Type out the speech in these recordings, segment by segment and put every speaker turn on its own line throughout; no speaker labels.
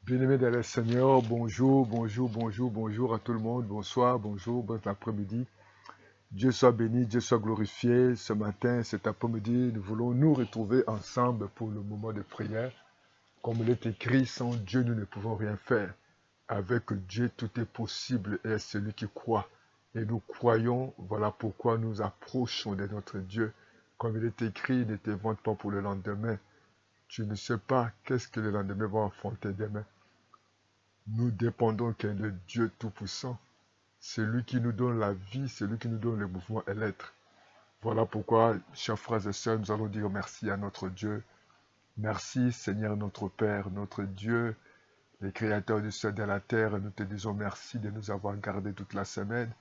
Bien-aimés dans le Seigneur, bonjour, bonjour, bonjour, bonjour à tout le monde, bonsoir, bonjour, bon après-midi. Dieu soit béni, Dieu soit glorifié. Ce matin, cet après-midi, nous voulons nous retrouver ensemble pour le moment de prière. Comme il est écrit, sans Dieu, nous ne pouvons rien faire. Avec Dieu, tout est possible et celui qui croit. Et nous croyons, voilà pourquoi nous approchons de notre Dieu. Comme il est écrit, ne te vante pas pour le lendemain. Tu ne sais pas qu'est-ce que le lendemain va affronter demain. Nous dépendons qu'un de Dieu Tout-Puissant. C'est lui qui nous donne la vie, c'est lui qui nous donne le mouvement et l'être. Voilà pourquoi, chers frères et sœurs, nous allons dire merci à notre Dieu. Merci Seigneur notre Père, notre Dieu, le Créateur du ciel et de la terre. Nous te disons merci de nous avoir gardés toute la semaine.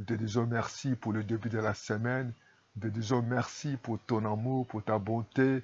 Nous te disons merci pour le début de la semaine. Nous te disons merci pour ton amour, pour ta bonté.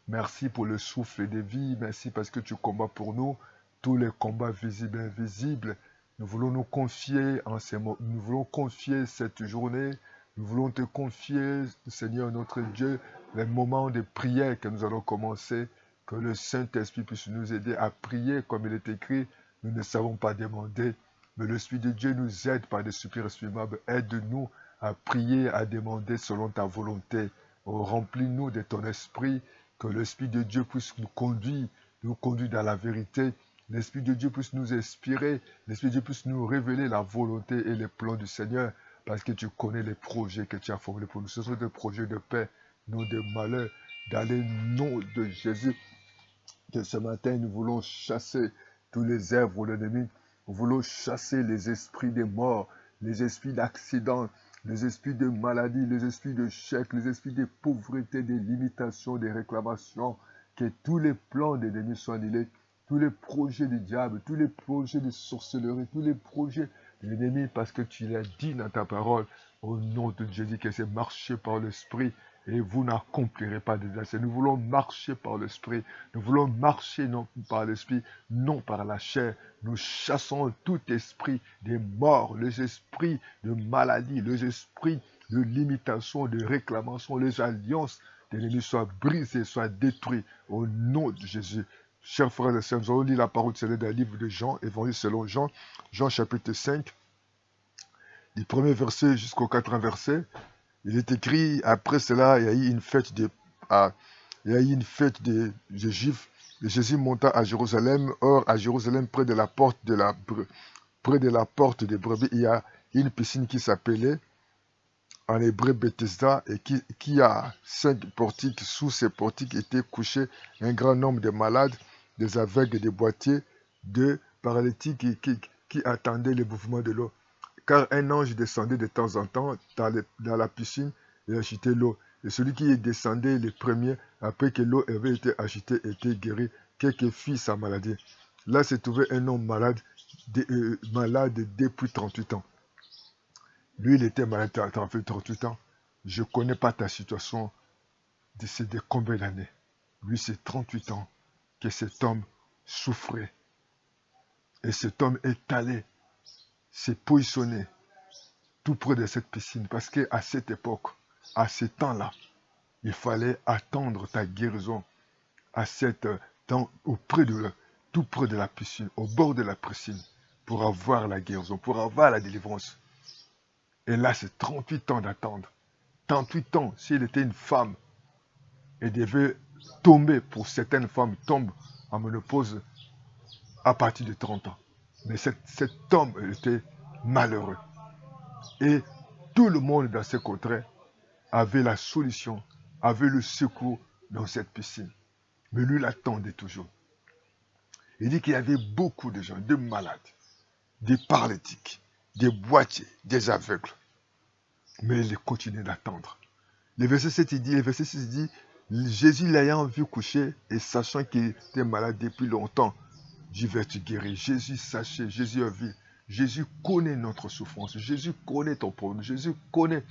Merci pour le souffle de vie. Merci parce que tu combats pour nous tous les combats visibles et invisibles. Nous voulons nous confier en ces mots. Nous voulons confier cette journée. Nous voulons te confier, Seigneur notre Dieu, les moments de prière que nous allons commencer. Que le Saint-Esprit puisse nous aider à prier comme il est écrit. Nous ne savons pas demander, mais l'Esprit de Dieu nous aide par des soupirs exprimables. Aide-nous à prier, à demander selon ta volonté. Oh, remplis-nous de ton esprit, que l'Esprit de Dieu puisse nous conduire dans la vérité. L'Esprit de Dieu puisse nous inspirer. L'Esprit de Dieu puisse nous révéler la volonté et les plans du Seigneur. Parce que tu connais les projets que tu as formulés pour nous. Ce sont des projets de paix, non de malheur. Dans le nom de Jésus, que ce matin, nous voulons chasser tous les œuvres de l'ennemi. Nous voulons chasser les esprits des morts, les esprits d'accidents, les esprits de maladie, les esprits de chèques, les esprits de pauvreté, des limitations, des réclamations. Que tous les plans de l'ennemi soient annulés, tous les projets du diable, tous les projets de sorcellerie, tous les projets de l'ennemi, parce que tu l'as dit dans ta parole, au nom de Jésus, que c'est marcher par l'esprit et vous n'accomplirez pas des desseins. Nous voulons marcher par l'esprit. Nous voulons marcher non par l'esprit, non par la chair. Nous chassons tout esprit des morts, les esprits de maladie, les esprits de limitation, de réclamation, les alliances de l'ennemi soient brisées, soient détruites au nom de Jésus. Chers frères et sœurs, nous allons lire la parole de dans le livre de Jean, évangile selon Jean, Jean chapitre 5, du premier verset jusqu'au quatrième verset. Il est écrit, après cela, il y a eu une fête des Juifs. Et Jésus monta à Jérusalem. Or, à Jérusalem, près de la porte des brebis, il y a une piscine qui s'appelait en hébreu Bethesda et qui a 5 portiques. Sous ces portiques étaient couchés un grand nombre de malades, des aveugles, des boitiers, de paralytiques qui attendaient le mouvement de l'eau. Car un ange descendait de temps en temps dans la piscine et agitait l'eau. Et celui qui descendait le premier, après que l'eau avait été agitée, était guéri, quelle que fût sa maladie. Là se trouvait un homme malade depuis 38 ans. Lui, il était malade depuis 38 ans. Je ne connais pas ta situation de combien d'années. Lui, c'est 38 ans que cet homme souffrait. Et cet homme est allé, s'est positionné tout près de cette piscine. Parce qu'à cette époque, à ce temps-là, il fallait attendre ta guérison tout près de la piscine, au bord de la piscine, pour avoir la guérison, pour avoir la délivrance. Et là, c'est 38 ans d'attendre. 38 ans, si elle était une femme, elle devait tomber, pour certaines femmes, tombent en ménopause à partir de 30 ans. Mais cet homme était malheureux. Et tout le monde dans ce contrées avait la solution, avait le secours dans cette piscine. Mais lui l'attendait toujours. Il dit qu'il y avait beaucoup de gens, des malades, des paralytiques, des boitiers, des aveugles. Mais il continuait d'attendre. Le verset 7, le verset 6 dit, Jésus l'ayant vu coucher et sachant qu'il était malade depuis longtemps, je vais te guérir. Jésus sachait, Jésus a vu. Jésus connaît notre souffrance. Jésus connaît ton problème. Jésus connaît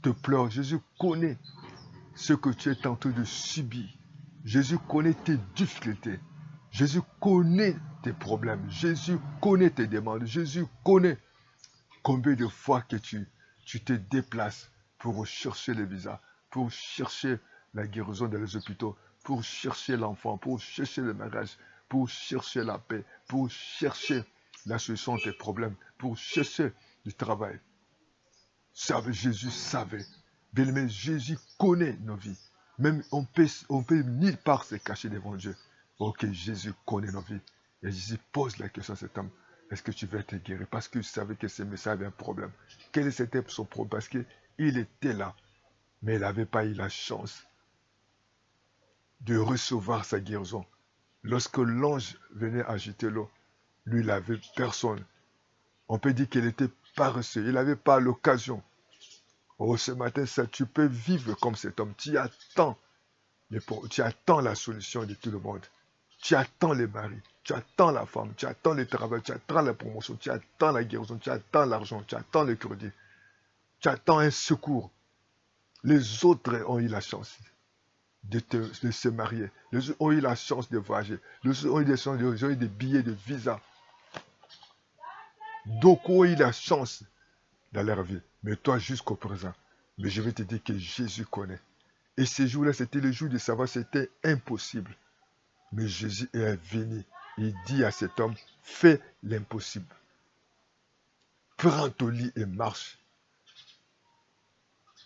tes pleurs. Jésus connaît ce que tu es en train de subir. Jésus connaît tes difficultés. Jésus connaît tes problèmes. Jésus connaît tes demandes. Jésus connaît combien de fois que tu te déplaces pour chercher les visas, pour chercher la guérison dans les hôpitaux, pour chercher l'enfant, pour chercher le mariage, pour chercher la paix, pour chercher la solution de tes problèmes, pour chercher du travail. Jésus savait. Bien-aimé, Jésus connaît nos vies. Même on peut nulle part se cacher devant Dieu. Ok, Jésus connaît nos vies. Et Jésus pose la question à cet homme. Est-ce que tu veux être guéri? Parce qu'il savait que ce message avait un problème. Quel était son problème? Parce qu'il était là. Mais il n'avait pas eu la chance de recevoir sa guérison. Lorsque l'ange venait agiter l'eau, lui, il n'avait personne. On peut dire qu'il était paresseux. Il n'avait pas l'occasion. Oh, ce matin, ça, tu peux vivre comme cet homme. Tu attends la solution de tout le monde. Tu attends les maris, tu attends la femme, tu attends le travail, tu attends la promotion, tu attends la guérison, tu attends l'argent, tu attends le crédit. Tu attends un secours. Les autres ont eu la chance de se marier. Les autres ont eu la chance de voyager. Les autres ont eu des billets de visa. Donc, ont eu la chance dans leur vie. Mais toi, jusqu'au présent. Mais je vais te dire que Jésus connaît. Et ce jour-là, c'était le jour de savoir, c'était impossible. Mais Jésus est venu. Il dit à cet homme, fais l'impossible. Prends ton lit et marche.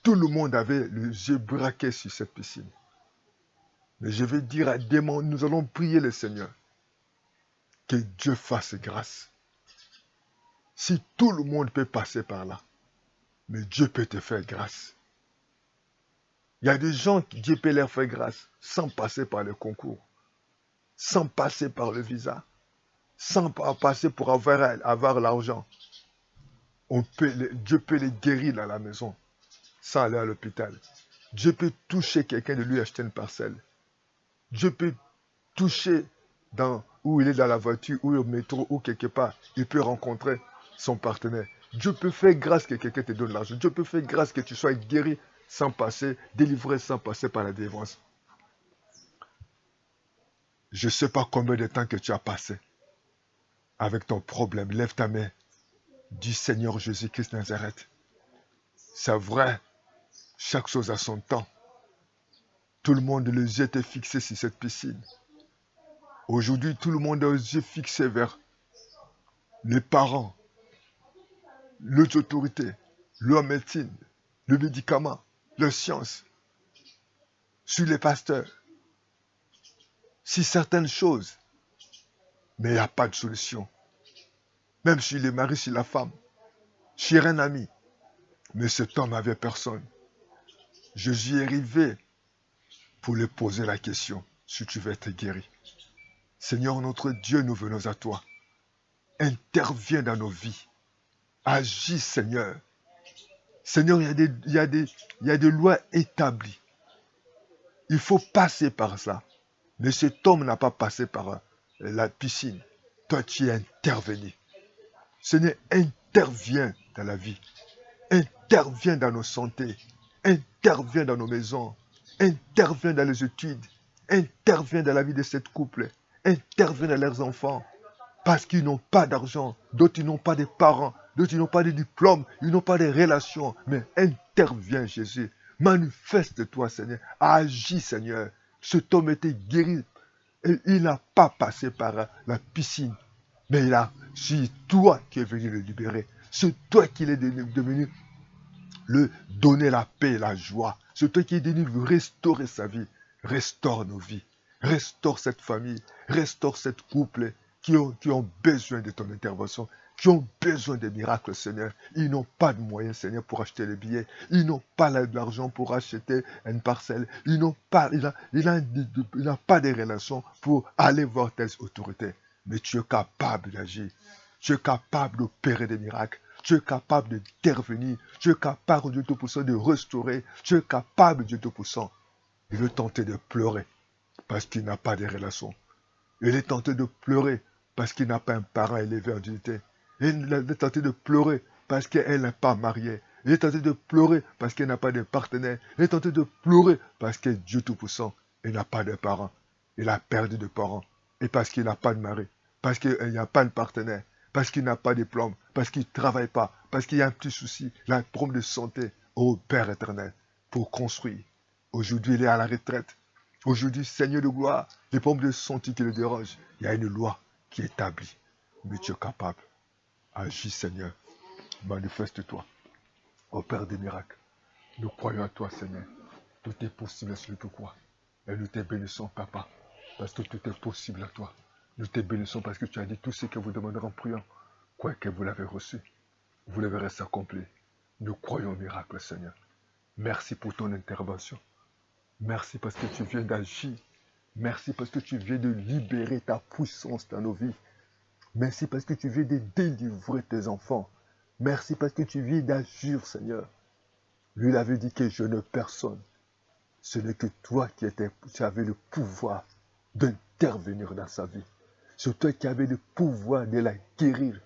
Tout le monde avait les yeux braqués sur cette piscine. Mais je vais dire à démon, nous allons prier le Seigneur. Que Dieu fasse grâce. Si tout le monde peut passer par là, mais Dieu peut te faire grâce. Il y a des gens qui Dieu peut leur faire grâce sans passer par le concours, sans passer par le visa, sans passer pour avoir l'argent. Dieu peut les guérir à la maison, sans aller à l'hôpital. Dieu peut toucher quelqu'un de lui acheter une parcelle. Dieu peut toucher où il est dans la voiture, ou au métro, ou quelque part. Il peut rencontrer son partenaire. Dieu peut faire grâce que quelqu'un te donne l'argent. Dieu peut faire grâce que tu sois guéri sans passer, délivré sans passer par la délivrance. Je ne sais pas combien de temps que tu as passé avec ton problème. Lève ta main. Dis Seigneur Jésus-Christ Nazareth. C'est vrai, chaque chose a son temps. Tout le monde, les yeux étaient fixés sur cette piscine. Aujourd'hui, tout le monde a les yeux fixés vers les parents, les autorités, la médecine, le médicament, la science, sur les pasteurs, sur certaines choses. Mais il n'y a pas de solution. Même sur les maris, sur la femme, sur un ami. Mais cet homme n'avait personne. Jésus est arrivé pour lui poser la question, si tu veux être guéri. Seigneur notre Dieu, nous venons à toi. Interviens dans nos vies. Agis, Seigneur. Seigneur, il y a des lois établies. Il faut passer par ça. Mais cet homme n'a pas passé par la piscine. Toi, tu es intervenu. Seigneur, interviens dans la vie. Interviens dans nos santé. Interviens dans nos maisons. Interviens dans les études. Interviens dans la vie de cette couple. Interviens dans leurs enfants. Parce qu'ils n'ont pas d'argent. D'autres, ils n'ont pas de parents. D'autres, ils n'ont pas de diplôme. Ils n'ont pas de relations. Mais interviens, Jésus. Manifeste-toi, Seigneur. Agis, Seigneur. Cet homme était guéri. Et il n'a pas passé par la piscine. Mais c'est toi qui es venu le libérer. C'est toi qui es devenu le donner la paix et la joie. C'est toi qui es venu restaurer sa vie. Restaure nos vies. Restaure cette famille. Restaure cette couple qui ont besoin de ton intervention. Qui ont besoin de miracles, Seigneur. Ils n'ont pas de moyens, Seigneur, pour acheter les billets. Ils n'ont pas l'argent pour acheter une parcelle. Il n'a pas de relations pour aller voir telles autorités. Mais tu es capable d'agir. Tu es capable d'opérer des miracles. Tu es capable d'intervenir. Tu es capable, Dieu Tout-Puissant, de restaurer. Tu es capable, Dieu Tout-Puissant. Il veut tenter de pleurer parce qu'il n'a pas de relations. Il est tenté de pleurer parce qu'il n'a pas un parent élevé en dignité. Il est tenté de pleurer parce qu'elle n'est pas mariée. Il est tenté de pleurer parce qu'elle n'a pas de partenaire. Il est tenté de pleurer parce que Dieu Tout-Puissant, il n'a pas de parents. Il a perdu de parents. Et parce qu'il n'a pas de mari. Parce qu'il n'y a pas de partenaire. Parce qu'il n'a pas de diplôme. Parce qu'il ne travaille pas. Parce qu'il y a un petit souci. Il a un problème de santé. Ô Père éternel, pour construire. Aujourd'hui, il est à la retraite. Aujourd'hui, Seigneur de gloire, les problèmes de santé qui le dérangent, il y a une loi qui est établie. Mais tu es capable. Agis, Seigneur. Manifeste-toi. Opère des miracles. Nous croyons à toi, Seigneur. Tout est possible à celui qui croit. Et nous te bénissons, Papa, parce que tout est possible à toi. Nous te bénissons parce que tu as dit tout ce que vous demanderez en priant. Quoi que vous l'avez reçu, vous le verrez s'accomplir. Nous croyons au miracle, Seigneur. Merci pour ton intervention. Merci parce que tu viens d'agir. Merci parce que tu viens de libérer ta puissance dans nos vies. Merci parce que tu viens de délivrer tes enfants. Merci parce que tu viens d'agir, Seigneur. Lui, il avait dit que je ne personne. Ce n'est que toi qui avais le pouvoir d'intervenir dans sa vie. C'est toi qui avais le pouvoir de la guérir.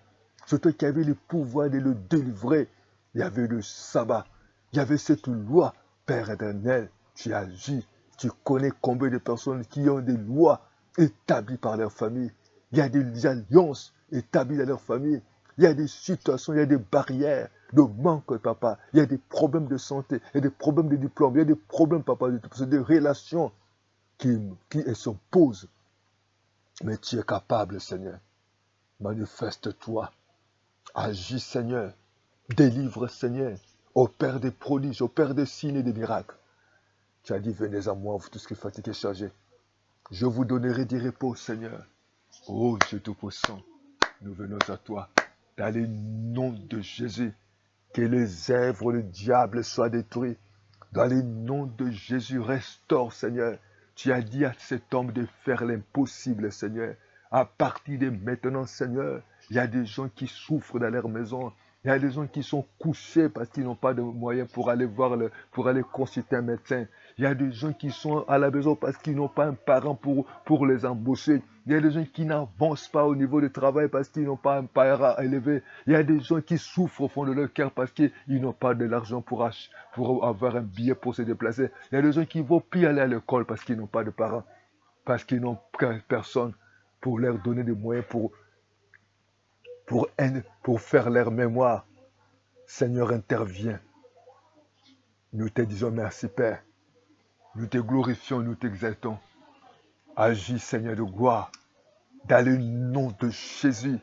C'est toi qui avais le pouvoir de le délivrer. Il y avait le sabbat. Il y avait cette loi, Père éternel. Tu agis. Tu connais combien de personnes qui ont des lois établies par leur famille. Il y a des alliances établies dans leur famille. Il y a des situations, il y a des barrières de manque, papa. Il y a des problèmes de santé, il y a des problèmes de diplôme, il y a des problèmes, papa, de relations qui s'opposent. Mais tu es capable, Seigneur. Manifeste-toi. Agis, Seigneur. Délivre, Seigneur. Opère des prodiges, opère des signes et des miracles. Tu as dit, venez à moi, vous tous qui fatigués et chargés. Je vous donnerai du repos, Seigneur. Oh Dieu Tout-Puissant, nous venons à toi. Dans le nom de Jésus, que les œuvres du diable soient détruites. Dans le nom de Jésus, restaure, Seigneur. Tu as dit à cet homme de faire l'impossible, Seigneur. À partir de maintenant, Seigneur, il y a des gens qui souffrent dans leur maison. Il y a des gens qui sont couchés parce qu'ils n'ont pas de moyens pour aller pour aller consulter un médecin. Il y a des gens qui sont à la maison parce qu'ils n'ont pas un parent pour les embaucher. Il y a des gens qui n'avancent pas au niveau du travail parce qu'ils n'ont pas un parent élevé. Il y a des gens qui souffrent au fond de leur cœur parce qu'ils n'ont pas de l'argent pour avoir un billet pour se déplacer. Il y a des gens qui ne vont plus aller à l'école parce qu'ils n'ont pas de parents, parce qu'ils n'ont personne pour leur donner des moyens pour faire leur mémoire. Seigneur, interviens. Nous te disons merci, Père. Nous te glorifions, nous t'exaltons. Agis, Seigneur de gloire, dans le nom de Jésus.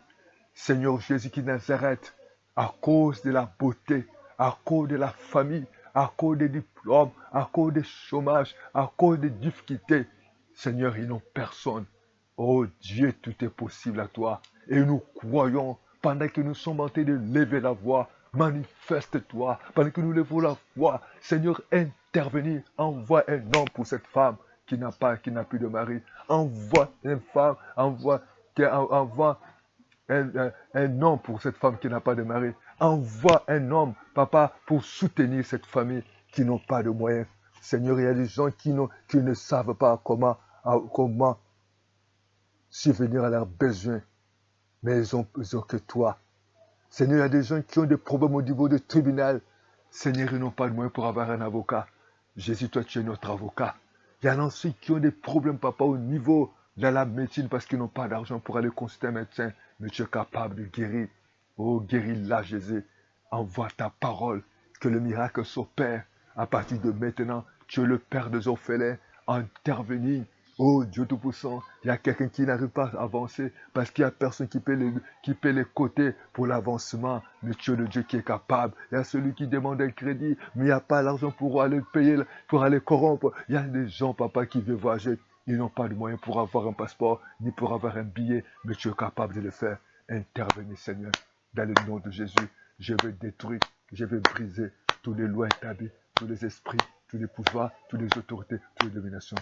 Seigneur Jésus qui Nazareth, à cause de la beauté, à cause de la famille, à cause des diplômes, à cause des chômages, à cause des difficultés. Seigneur, ils n'ont personne. Oh Dieu, tout est possible à toi. Et nous croyons, pendant que nous sommes en train de lever la voix, manifeste-toi. Pendant que nous levons la voix, Seigneur, intervenir. Envoie un homme pour cette femme qui n'a plus de mari. Envoie une femme, envoie un homme pour cette femme qui n'a pas de mari. Envoie un homme, papa, pour soutenir cette famille qui n'ont pas de moyens. Seigneur, il y a des gens qui ne savent pas comment subvenir à leurs besoins, mais ils ont que toi. Seigneur, il y a des gens qui ont des problèmes au niveau du tribunal. Seigneur, ils n'ont pas de moyens pour avoir un avocat. Jésus, toi, tu es notre avocat. Il y en a aussi qui ont des problèmes, papa, au niveau de la médecine parce qu'ils n'ont pas d'argent pour aller consulter un médecin. Mais tu es capable de guérir. Oh, guéris-la, Jésus. Envoie ta parole, que le miracle s'opère. À partir de maintenant, tu es le Père des orphelins. Intervenir. Oh Dieu Tout-Puissant, il y a quelqu'un qui n'arrive pas à avancer parce qu'il n'y a personne qui paie les côtés pour l'avancement. Mais tu es le Dieu qui est capable. Il y a celui qui demande un crédit, mais il n'y a pas l'argent pour aller payer, pour aller corrompre. Il y a des gens, papa, qui veulent voyager. Ils n'ont pas de moyens pour avoir un passeport, ni pour avoir un billet, mais tu es capable de le faire. Intervenez, Seigneur, dans le nom de Jésus. Je vais détruire, je vais briser toutes les lois établies, tous les esprits, tous les pouvoirs, toutes les autorités, toutes les dominations.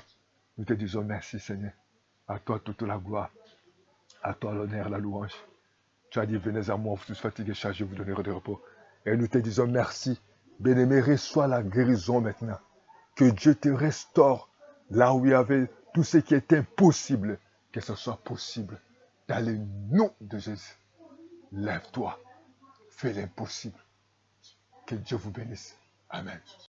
Nous te disons merci, Seigneur. À toi toute la gloire. À toi l'honneur, la louange. Tu as dit, venez à moi, vous tous fatigués, chargés, vous donnerez de repos. Et nous te disons merci. Bien-aimé, reçois la guérison maintenant. Que Dieu te restaure là où il y avait tout ce qui est impossible. Que ce soit possible. Dans le nom de Jésus. Lève-toi. Fais l'impossible. Que Dieu vous bénisse. Amen.